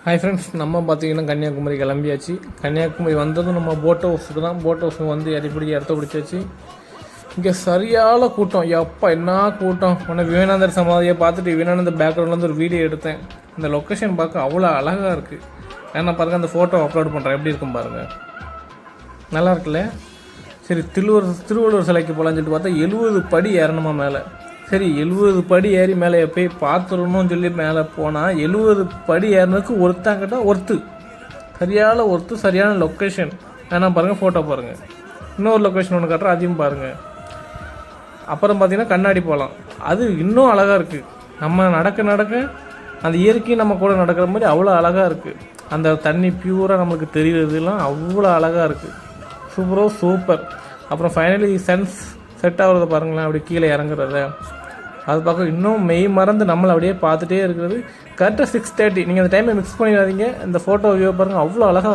Hi friends, நம்ம பார்த்தீங்கன்னா கன்னியாகுமரி கிளம்பியாச்சு. கன்னியாகுமரி வந்ததும் நம்ம போட் ஹவுஸுக்கு தான். போட் ஹவுஸுக்கு வந்து இடத்த பிடிச்சாச்சு. இங்கே சரியான கூட்டம், எப்போ என்ன கூட்டம். உடனே விவேகானந்தர் சமாதியை பார்த்துட்டு விவேகானந்தர் பேக்ரவுண்ட்லேருந்து ஒரு வீடியோ எடுத்தேன். இந்த லொக்கேஷன் பார்க்க அவ்வளோ அழகாக இருக்குது. ஏன்னா பாருங்கள், அந்த ஃபோட்டோ அப்லோட் பண்ணுறேன், எப்படி இருக்கும் பாருங்கள், நல்லா இருக்குல்ல. சரி, திருவள்ளுவர் சிலைக்கு போகலான்னு சொல்லிட்டு பார்த்தா 70 படி ஏறணுமா மேலே. சரி, 70 படி ஏறி மேலே போய் பார்த்துடணும்னு சொல்லி மேலே போனால் 70 படி ஏறினதுக்கு ஒருத்தாங்கிட்ட சரியான லொக்கேஷன். வேணா பாருங்கள், ஃபோட்டோ பாருங்கள். இன்னொரு லொக்கேஷன் ஒன்று காட்டுறேன், அதையும் பாருங்கள். அப்புறம் பார்த்தீங்கன்னா கண்ணாடி போகலாம், அது இன்னும் அழகாக இருக்குது. நம்ம நடக்க அந்த இயற்கை நம்ம கூட நடக்கிற மாதிரி அவ்வளோ அழகாக இருக்குது. அந்த தண்ணி பியூராக நம்மளுக்கு தெரிகிறதுலாம் அவ்வளோ அழகாக இருக்குது. சூப்பர். அப்புறம் ஃபைனலி சன்ஸ் செட் ஆகுறத பாருங்களேன், அப்படி கீழே இறங்குறத. அது பார்க்க இன்னும் மெய் மறந்து நம்மளை அப்படியே பார்த்துட்டே இருக்கிறது. கரெக்டாக 6:30. நீங்கள் அந்த டைமை மிக்ஸ் பண்ணிடாதீங்க. இந்த ஃபோட்டோ வியூ பாருங்கள், அவ்வளோ அழகாக இருக்கும்.